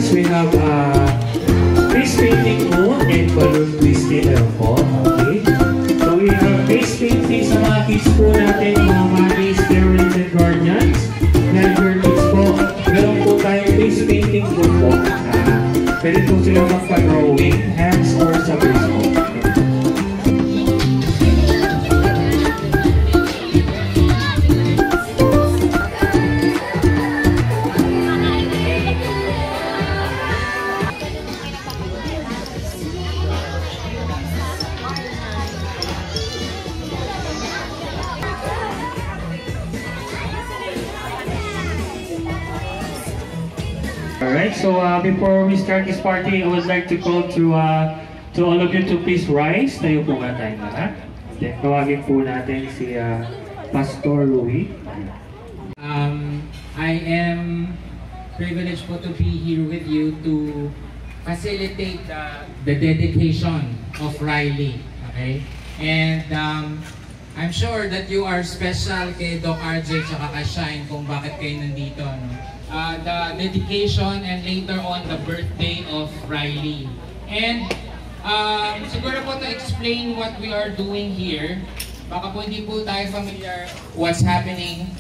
Next, we have face painting moon and balloon twisting po. Okay. So we have face painting sa mga kids po natin, mga mommies, parents, and guardians. Dahil kids po, meron po tayong face painting moon po. Pwede po sila magpa-drawing, hands or sa face po. Alright, so before we start this party, I would like to call to all of you to please rise. Tayo po nga tayo lahat. Then, tawagin po natin si Pastor Louie. I am privileged po to be here with you to facilitate the dedication of Riley. Okay? And I'm sure that you are special kay Doc RJ at kay Shine kung bakit kayo nandito. No? The dedication and later on the birthday of Riley. And siguro po to explain what we are doing here, baka po hindi po tayo familiar what's happening.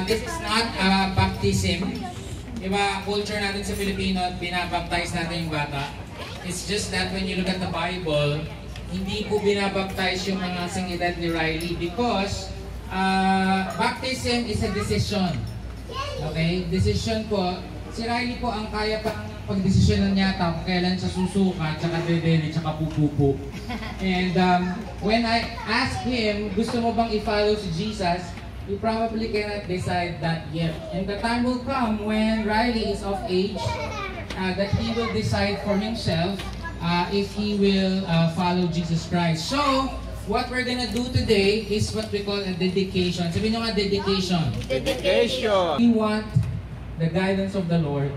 This is not a baptism. Diba, culture natin sa Pilipino, binabaptize natin yung bata. It's just that when you look at the Bible, hindi po binabaptize yung mga singidad ni Riley because baptism is a decision. Okay? Decision po. Si Riley po ang kaya pang pagdesisyonan niya kung kailan siya susuka, tsaka dedeli, tsaka pupupo. And when I asked him, gusto mo bang i-follow si Jesus? He probably cannot decide that yet. And the time will come when Riley is of age that he will decide for himself if he will follow Jesus Christ. So, what we're gonna do today is what we call a dedication. Sabihin nyo nga, dedication. Dedication! We want the guidance of the Lord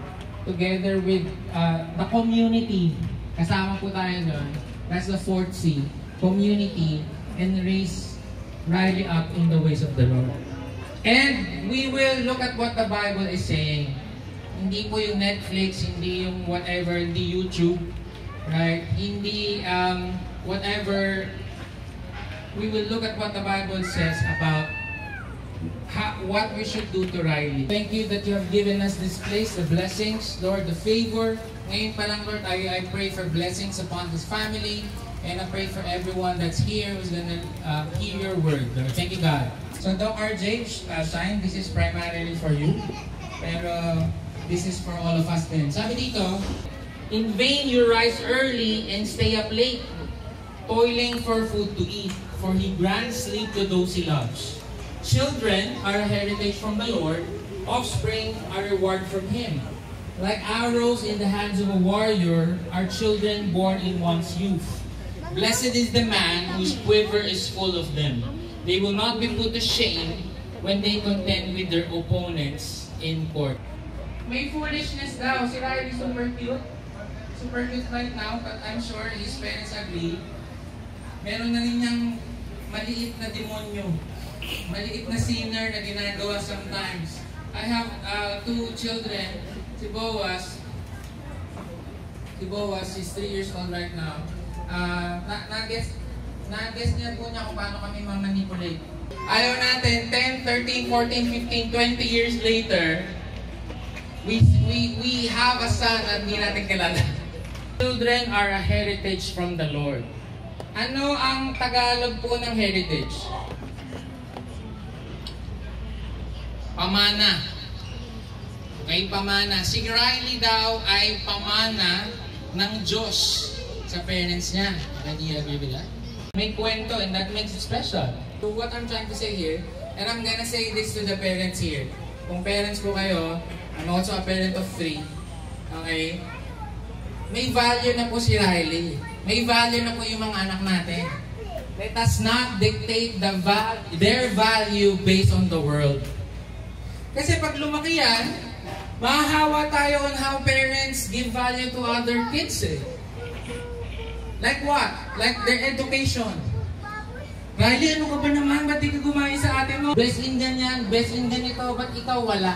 together with the community. Kasama po tayo doon. That's the fourth C. Community and raise Riley up in the ways of the Lord. And we will look at what the Bible is saying. Hindi po yung Netflix, hindi yung whatever, hindi YouTube. Right? Hindi whatever. We will look at what the Bible says about what we should do to Riley. Thank you that you have given us this place, the blessings, Lord, the favor. Ngayon pa lang, Lord, I pray for blessings upon this family, and I pray for everyone that's here who's gonna hear your word, Lord. Thank you, God. So, Doc RJ, Shine, this is primarily for you, pero this is for all of us din. Sabi dito, in vain you rise early and stay up late, toiling for food to eat, for he grants sleep to those he loves. Children are a heritage from the Lord, offspring are a reward from him. Like arrows in the hands of a warrior are children born in one's youth. Blessed is the man whose quiver is full of them. They will not be put to shame when they contend with their opponents in court. May foolishness daw. Si Riley super cute. Super cute right now, but I'm sure his parents agree. Meron na rin niyang maliit na demonyo. Maliit na sinner na ginagawa sometimes. I have two children. Si Boaz is 3 years old right now. Na-guess niya po niya kung paano kami manipulate. Ayaw natin, 10, 13, 14, 15, 20 years later, we have a son na hindi natin kilala. Children are a heritage from the Lord. Ano ang Tagalog po ng heritage? Pamana. Okay, pamana. Si Riley daw ay pamana ng Diyos sa parents niya. Can you agree with that? May kwento, and that makes it special. So what I'm trying to say here, and I'm gonna say this to the parents here. Kung parents po kayo, I'm also a parent of 3. Okay? May value na po si Riley. May value na po yung mga anak natin. Let us not dictate their value based on the world. Kasi pag lumaki yan, mahahawa tayo on how parents give value to other kids eh. Like what? Like their education. Riley, ano ka ba naman? Ba't di ka gumawa sa atin mo? Best in ganyan, best in ganito, ba't ikaw wala?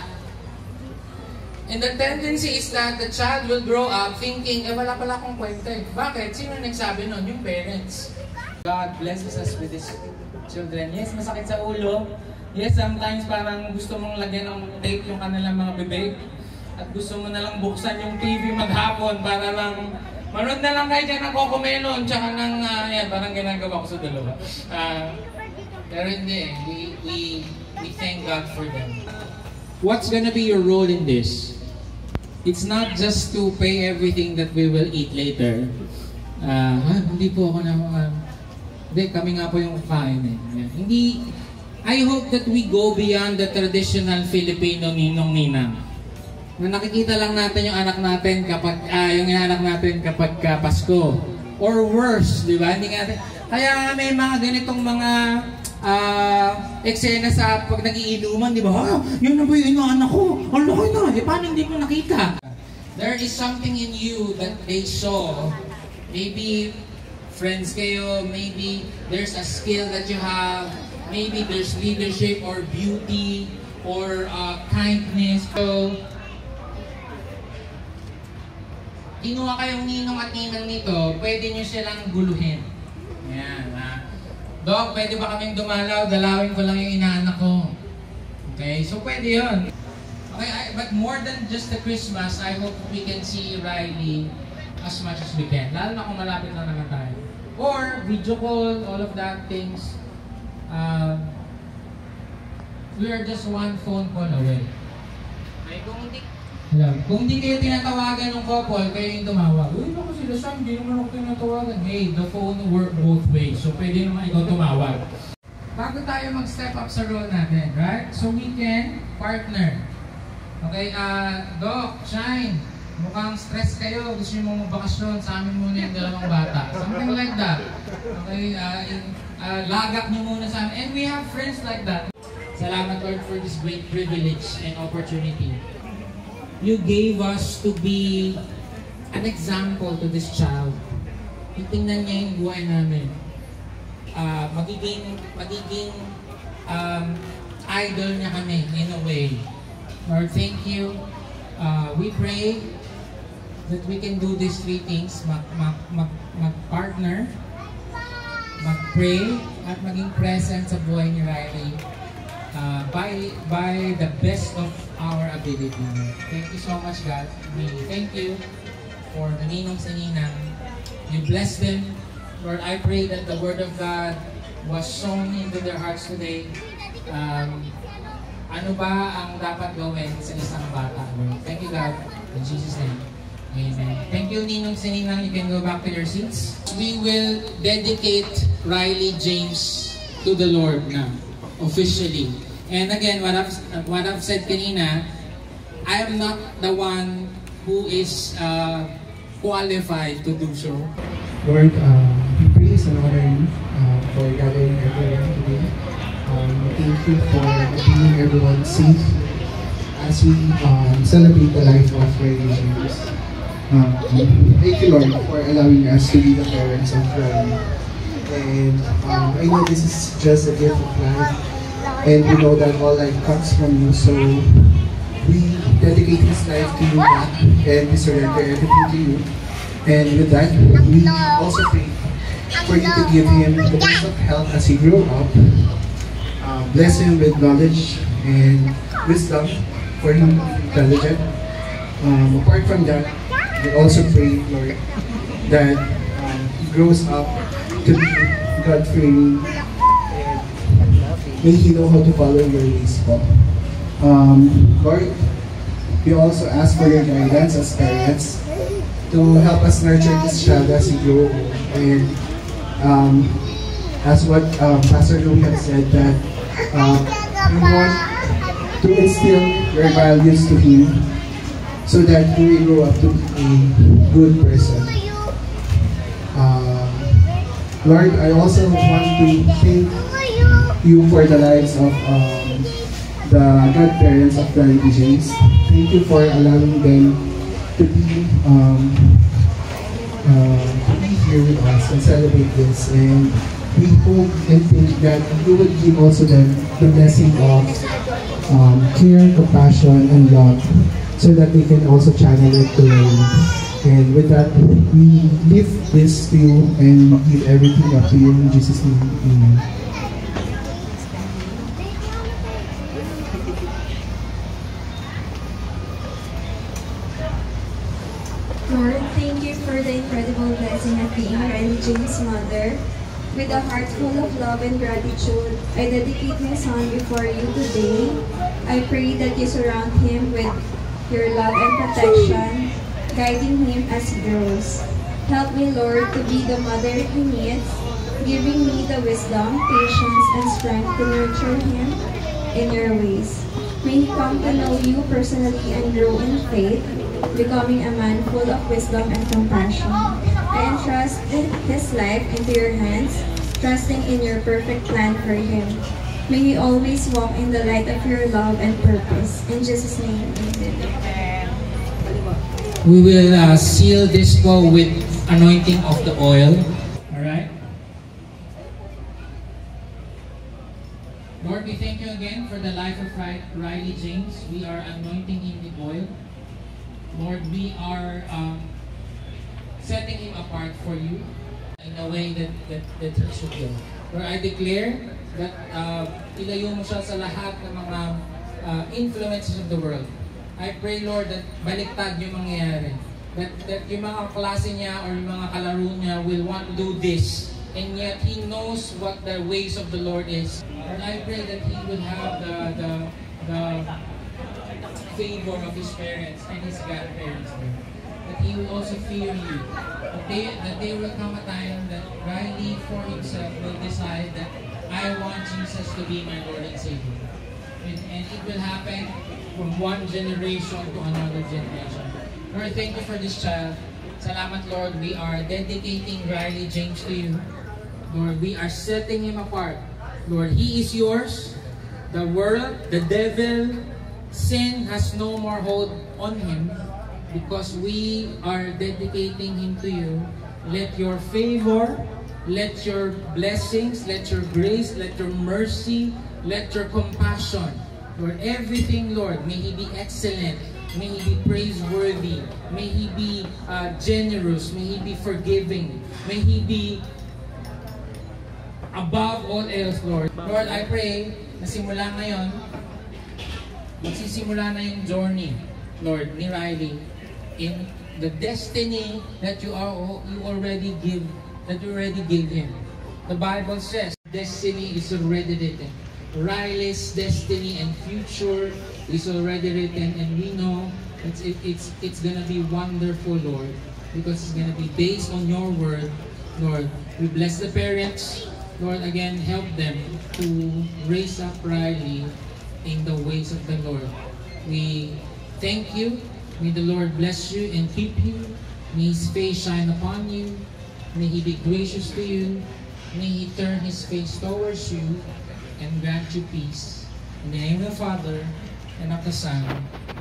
And the tendency is that the child will grow up thinking, wala pala akong kwenta eh. Bakit? Sino nagsabi nun? Yung parents. God blesses us with His children. Yes, masakit sa ulo. Yes, sometimes parang gusto mong lagyan ng tape yung kanilang mga bibig. At gusto mo na lang buksan yung TV maghapon para lang manood na lang kayo dyan ng Cocomelon tsaka ng, yan, parang ginagawa ko sa dalawa. Pero hindi, we thank God for them. What's gonna be your role in this? It's not just to pay everything that we will eat later. Hindi po ako na, hindi, kami nga po yung kain eh. Yeah. Hindi, I hope that we go beyond the traditional Filipino ninong-ninang. Na nakikita lang natin yung anak natin kapag kapag Pasko or worse, di ba? Hindi natin. Kaya may mga ganitong mga eksena sa pag nagiinuman, di ba? Yun na ba yung anak ko? Ang laki na. Paano hindi mo nakita? There is something in you that they saw. Maybe friends kayo, maybe there's a skill that you have, maybe there's leadership or beauty or kindness. So, kinuha kayong ninong at ninang nito, pwede nyo silang guluhin. Ayan, Dok, pwede ba kaming dumalaw? Dalawin ko lang yung inaanak ko. Okay, so pwede yun. Okay, but more than just the Christmas, I hope we can see Riley as much as we can. Lalo na kung malapit lang naman tayo. Or, video call, all of that things. We are just one phone call away. Okay, kung hindi kayo tinatawagan ng couple, kayo yung tumawag. Uy, naku sila Sam, hindi naman ako tinatawagan. Hey, the phone work both ways. So, pwede naman ikaw tumawag. Bago tayo mag-step up sa role natin, right? So, we can partner. Okay, Doc, Shine, mukhang stress kayo. Gusto nyo mong magbakasyon. Sa amin muna yung dalawang bata. Something like that. Okay, lagak nyo muna sa amin. And we have friends like that. Salamat, Lord, for this great privilege and opportunity. You gave us to be an example to this child. Titingnan niya yung buhay namin. Magiging idol niya kami in a way. Lord, thank you. We pray that we can do these three things. Mag-partner, mag-pray, at maging present sa buhay ni Riley. By the best of our ability. Thank you so much, God. We thank you for the ninongs and ninang. You bless them. Lord, I pray that the Word of God was sown into their hearts today. Ano ba ang dapat gawin sa isang bata, Lord? Thank you, God. In Jesus' name. Amen. Thank you, ninongs and ninang. You can go back to your seats. We will dedicate Riley James to the Lord now, officially. And again, what I've said kanina, I am not the one who is qualified to do so. Lord, we praise and honor you for gathering everyone today. Thank you for keeping everyone safe as we celebrate the life of Riley James. Thank you, Lord, for allowing us to be the parents of Riley. And I know this is just a gift of life. And we know that all life comes from you, so we dedicate his life to you, God, and we surrender everything to you. And with that, we also pray for you to give him the best of health as he grows up. Bless him with knowledge and wisdom for him to be intelligent. Apart from that, we also pray, Lord, that he grows up to be God-fearing. May he know how to follow your ways po. Lord, we also ask for your guidance as parents to help us nurture this child as he grows. And as what Pastor Louie has said, that we want to instill your values to him so that he will grow up to be a good person. Lord, I also want to thank you for the lives of the godparents of Riley James. Thank you for allowing them to be here with us and celebrate this. And we hope and think that you will give also them the blessing of care, compassion, and love so that they can also channel it to their youth. And with that, we lift this to you and give everything up to you in Jesus' name. Amen. Lord, thank you for the incredible blessing of being Riley James' mother. With a heart full of love and gratitude, I dedicate my son before you today. I pray that you surround him with your love and protection, guiding him as he grows. Help me, Lord, to be the mother he needs, giving me the wisdom, patience, and strength to nurture him in your ways. May he come to know you personally and grow in faith, becoming a man full of wisdom and compassion. I entrust his life into your hands, trusting in your perfect plan for him. May he always walk in the light of your love and purpose. In Jesus' name, amen. We will seal this bowl with anointing of the oil. Alright? Lord, we thank you again for the life of Riley James. We are anointing him with oil. Lord, we are setting him apart for you in a way that he should go. Lord, I declare that ilayo mo siya sa lahat ng mga influences of the world. I pray, Lord, that baliktad yung mangyayari. That yung mga klase niya or yung mga kalaro niya will want to do this. And yet, he knows what the ways of the Lord is. And I pray that he will have the favor of his parents and his godparents. That he will also fear you. That there will come a time that Riley for himself will decide that I want Jesus to be my Lord and Savior. And it will happen from one generation to another generation. Lord, thank you for this child. Salamat, Lord. We are dedicating Riley James to you. Lord, we are setting him apart. Lord, he is yours. The world, the devil, sin has no more hold on him because we are dedicating him to you. Let your favor, let your blessings, let your grace, let your mercy, let your compassion, Lord, everything, Lord, may he be excellent, may he be praiseworthy, may he be generous, may he be forgiving, may he be above all else, Lord. Lord, I pray na simula ngayon, magsisimula na yung journey, Lord, ni Riley in the destiny that you already gave him. The Bible says destiny is already written. Riley's destiny and future is already written, and we know it's gonna be wonderful, Lord, because it's gonna be based on your word, Lord. We bless the parents, Lord, again, help them to raise up Riley in the ways of the Lord. We thank you. May the Lord bless you and keep you. May His face shine upon you. May He be gracious to you. May He turn His face towards you and grant you peace. In the name of the Father, and of the Son,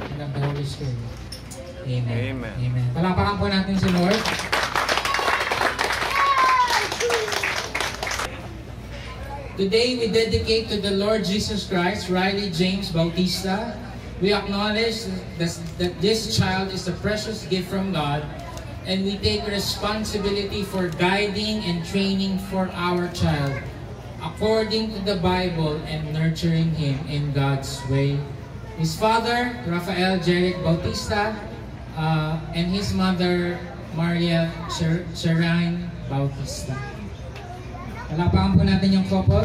and of the Holy Spirit. Amen. Amen. Amen. Palapakan po natin si Lord. Today, we dedicate to the Lord Jesus Christ, Riley James Bautista. We acknowledge that this child is a precious gift from God, and we take responsibility for guiding and training for our child according to the Bible and nurturing him in God's way. His father, Rafael Jeric Bautista, and his mother, Maria Sherine Bautista. Palapakan po natin yung couple.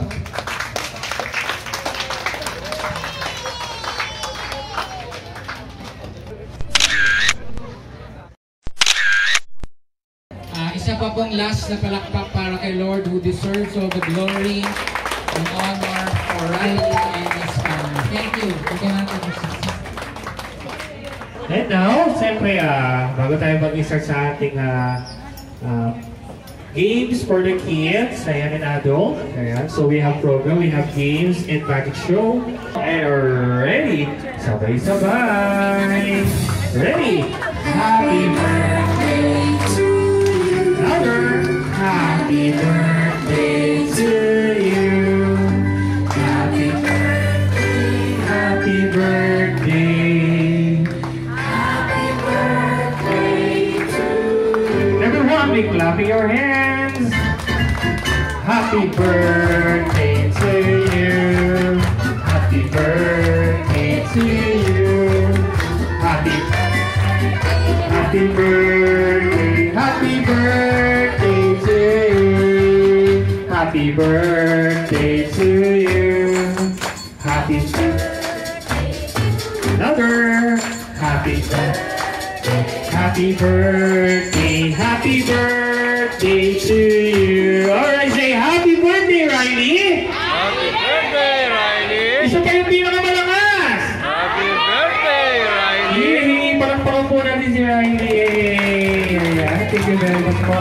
Isa pa pong last na palakpak para kay Lord who deserves all the glory and honor for Riley and his family. Thank you. And now, siyempre, bago tayo mag-start sa ating games for the kids, ayan, and adult. Ayan, so we have program, we have games and magic show. And we're ready. Sabay-sabay. Ready? Happy birthday to you. Louder. Happy birthday to you. Happy birthday. Happy birthday. everybody clapping your hands. Happy birthday to you. Happy birthday to you. Happy birthday. Happy birthday to you. Happy birthday to you. Happy another. Happy birthday to you. Alright, say happy birthday, Riley! Happy birthday, Riley! Isa pa yung pinakamalakas! Happy birthday, Riley! Hihingi parang po natin si Riley. Ayan, thank you very much po.